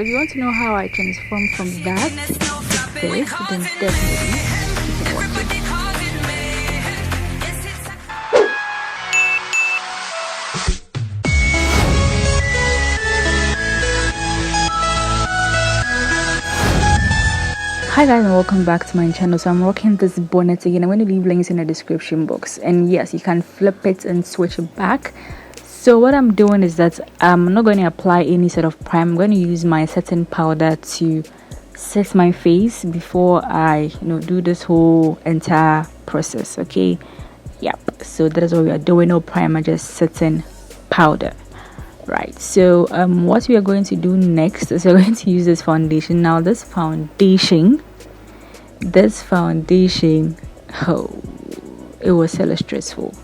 if you want to know how I transform from that to this, then definitely keep on watching. Hi guys, and welcome back to my channel. So I'm rocking this bonnet again. I'm going to leave links in the description box, and yes, you can flip it and switch it back. So what I'm doing is that I'm not going to apply any sort of prime. I'm going to use my setting powder to set my face before I do this whole entire process. Okay, yep, so that is what we are doing. No primer, just setting powder. Right, so what we are going to do next is we're going to use this foundation. Now this foundation, oh, it was so stressful.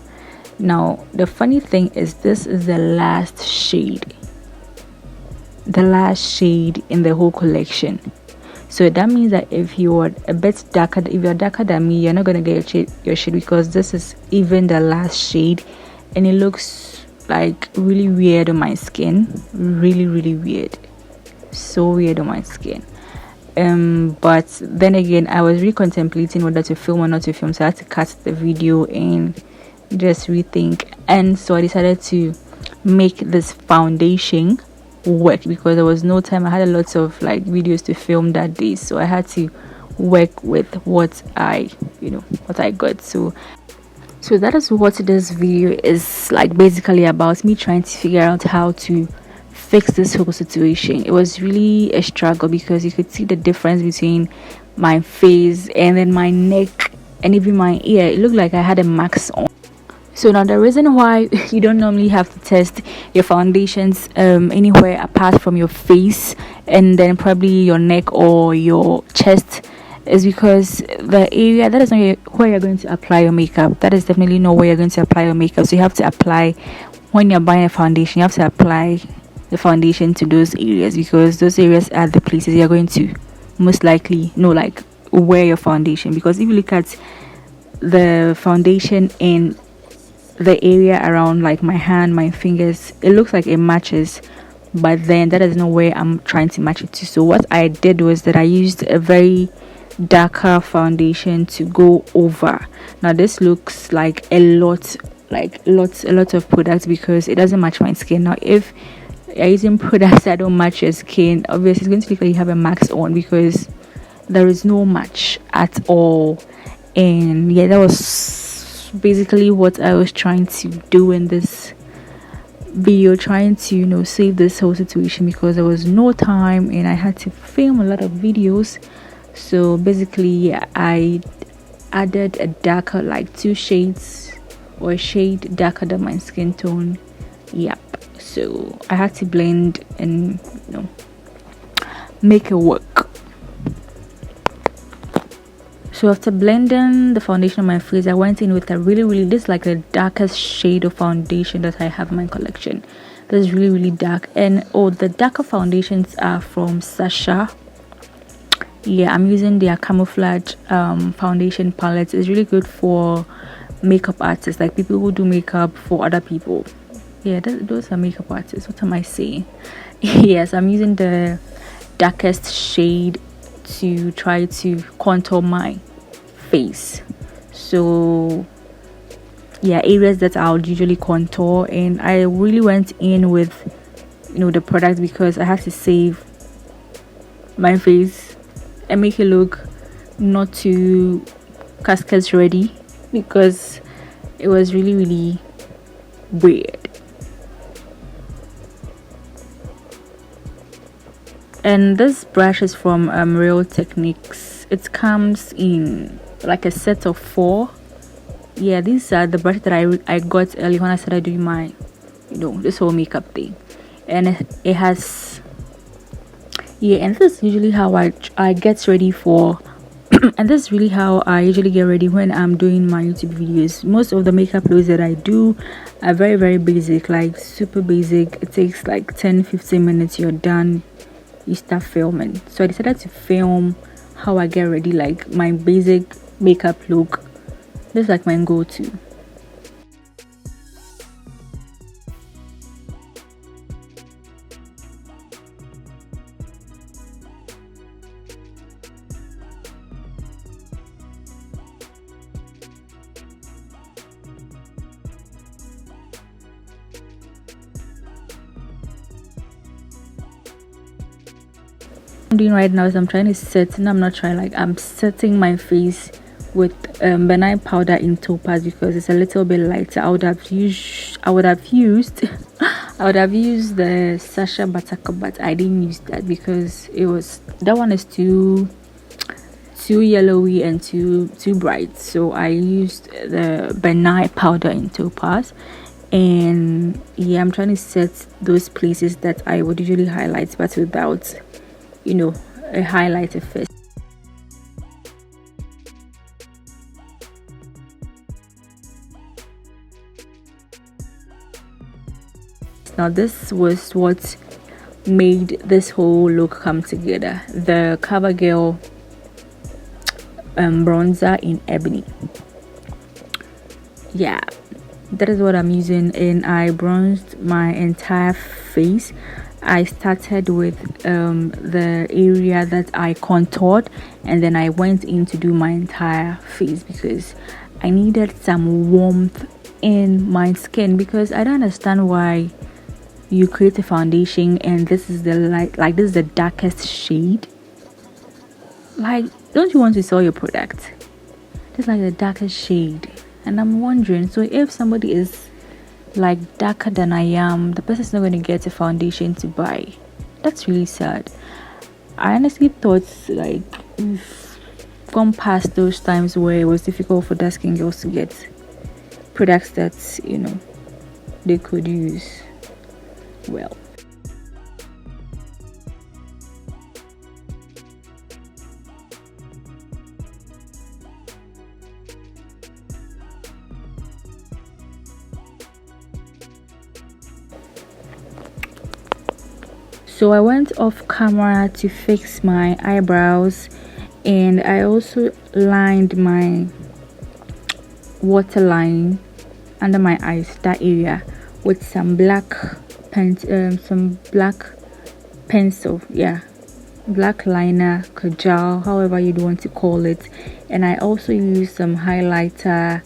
Now the funny thing is, this is the last shade in the whole collection. So that means that if you're a bit darker, if you're darker than me, you're not going to get your shade, because this is even the last shade, and it looks like really weird on my skin. Really weird, so weird on my skin. But then again, I was recontemplating whether to film or not to film, so I had to cut the video and just rethink. And so I decided to make this foundation work, because there was no time. I had a lot of videos to film that day, so I had to work with what I got. So that is what this video is basically about, me trying to figure out how to fix this whole situation. It was really a struggle, because you could see the difference between my face and then my neck and even my ear. It looked like I had a mask on. So now the reason why you don't normally have to test your foundations anywhere apart from your face and then probably your neck or your chest is because the area that is not where you're going to apply your makeup. That is definitely not where you're going to apply your makeup. So you have to apply, when you're buying a foundation, you have to apply the foundation to those areas, because those areas are the places you're going to most likely wear your foundation. Because if you look at the foundation in the area around my hand, my fingers, it looks like it matches, but then that is not where I'm trying to match it to. So what I did was that I used a very darker foundation to go over. Now this looks like a lot of products, because it doesn't match my skin. Now if you're using products that don't match your skin, obviously it's going to look like you have a mask on, because there is no match at all. And yeah, that was basically what I was trying to do in this video, trying to save this whole situation, because there was no time and I had to film a lot of videos. So basically, yeah, I added a darker, 2 shades or a shade darker than my skin tone. Yep, so I had to blend and make it work. So after blending the foundation on my face, I went in with a really this the darkest shade of foundation that I have in my collection. This is really dark. And the darker foundations are from Sasha. Yeah, I'm using their camouflage foundation palette. It's really good for makeup artists, people who do makeup for other people. Yeah, those are makeup artists. What am I saying? Yes, I'm using the darkest shade to try to contour my face. So yeah, areas that I would usually contour, and I really went in with the product, because I had to save my face and make it look not too cascades ready, because it was really weird. And this brush is from Real Techniques. It comes in a set of 4. Yeah, these are the brushes that I got early when I started doing my this whole makeup thing. And it has, yeah, and this is usually how I get ready for and this is really how I usually get ready when I'm doing my YouTube videos. Most of the makeup looks that I do are very basic, super basic. It takes 10-15 minutes, you're done, you start filming. So I decided to film how I get ready, my basic makeup look. This is my go-to. I'm doing right now is I'm trying to set, and I'm not trying, like I'm setting my face with benign powder in topaz because it's a little bit lighter. I would have used I would have used the Sasha Bataka, but I didn't use that because that one is too yellowy and too bright. So I used the benign powder in topaz. And yeah, I'm trying to set those places that I would usually highlight, but without, you know, a highlighter first. Now this was what made this whole look come together. The CoverGirl bronzer in ebony. Yeah, that is what I'm using, and I bronzed my entire face. I started with the area that I contoured, and then I went in to do my entire face because I needed some warmth in my skin, because I don't understand why you create a foundation and this is the light, like this is the darkest shade. Like, don't you want to sell your product? It's like the darkest shade. And I'm wondering, so if somebody is like darker than I am, the person's not going to get a foundation to buy. That's really sad. I honestly thought, like, we've gone past those times where it was difficult for dark skin girls to get products that, you know, they could use. Well, so I went off camera to fix my eyebrows, and I also lined my waterline under my eyes, that area, with some black pencil, yeah, black liner, kajal, however you'd want to call it. And I also used some highlighter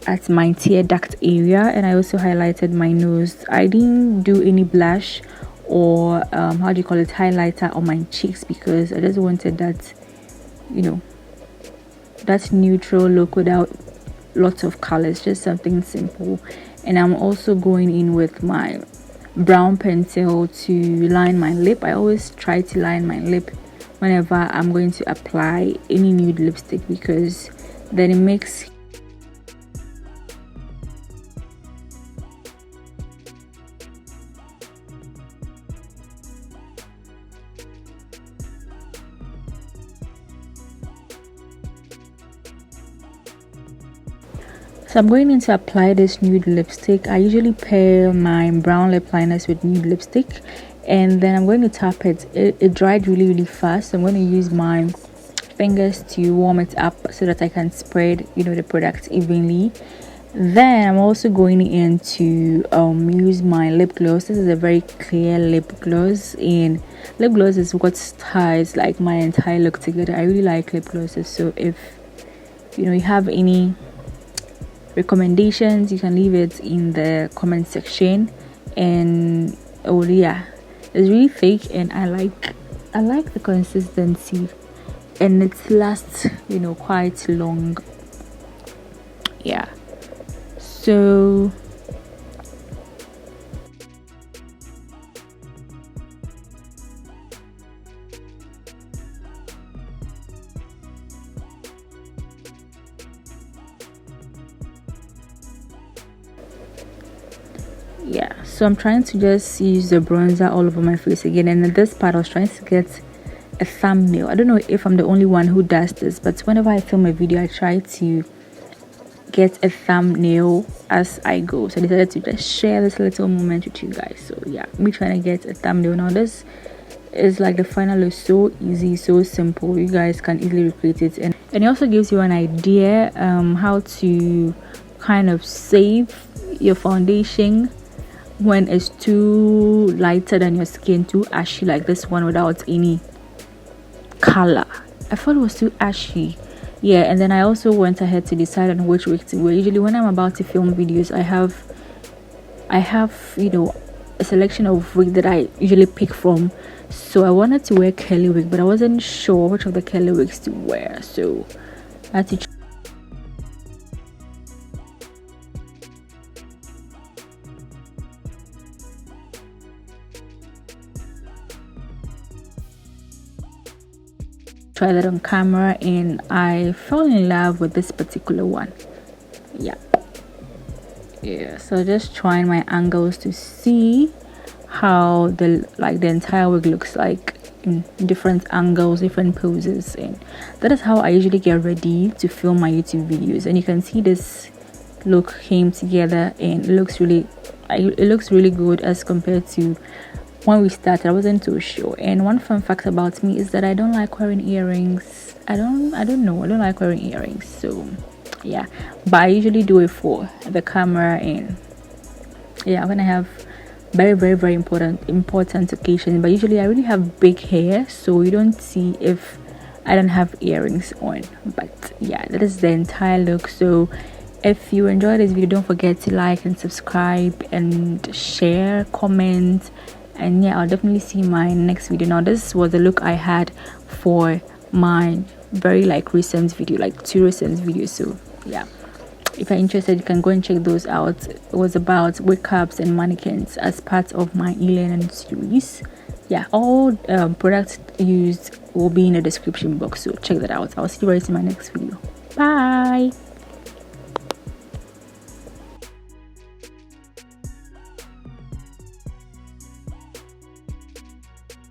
at my tear duct area, and I also highlighted my nose. I didn't do any blush or how do you call it, highlighter on my cheeks, because I just wanted that, you know, that neutral look without lots of colors, just something simple. And I'm also going in with my brown pencil to line my lip. I always try to line my lip whenever I'm going to apply any nude lipstick, because then it makes So I'm going in to apply this nude lipstick. I usually pair my brown lip liners with nude lipstick, and then I'm going to tap it. It dried really fast, so I'm going to use my fingers to warm it up so that I can spread, you know, the product evenly. Then I'm also going in to use my lip gloss. This is a very clear lip gloss, and lip gloss is what ties like my entire look together. I really like lip glosses, so if you know you have any recommendations, you can leave it in the comment section. And oh yeah, it's really fake, and I like the consistency, and it lasts, you know, quite long. Yeah, so yeah, so I'm trying to just use the bronzer all over my face again. And in this part I was trying to get a thumbnail. I don't know if I'm the only one who does this, but whenever I film a video I try to get a thumbnail as I go. So I decided to just share this little moment with you guys. So yeah, me trying to get a thumbnail. Now this is like the final look, so easy, so simple. You guys can easily recreate it, and it also gives you an idea how to kind of save your foundation when it's too lighter than your skin, too ashy like this one without any color. I thought it was too ashy. Yeah, and then I also went ahead to decide on which wig to wear. Usually when I'm about to film videos, I have, you know, a selection of wig that I usually pick from. So I wanted to wear curly wig, but I wasn't sure which of the curly wigs to wear, so I had to try that on camera, and I fell in love with this particular one. Yeah, so just trying my angles to see how the entire wig looks like in different angles, different poses, and that is how I usually get ready to film my YouTube videos. And you can see this look came together, and it looks really good as compared to when we started. I wasn't too sure. And one fun fact about me is that I don't like wearing earrings. I don't like wearing earrings, so yeah, but I usually do it for the camera. And yeah, I'm gonna have very important occasion, but usually I really have big hair, so you don't see if I don't have earrings on. But yeah, that is the entire look. So if you enjoyed this video, don't forget to like and subscribe and share, comment, and yeah, I'll definitely see my next video. Now this was the look I had for my very recent video, 2 recent videos. So yeah, if you're interested, you can go and check those out. It was about wig caps and mannequins as part of my e-learning series. Yeah, all products used will be in the description box, so check that out. I'll see you guys in my next video. Bye.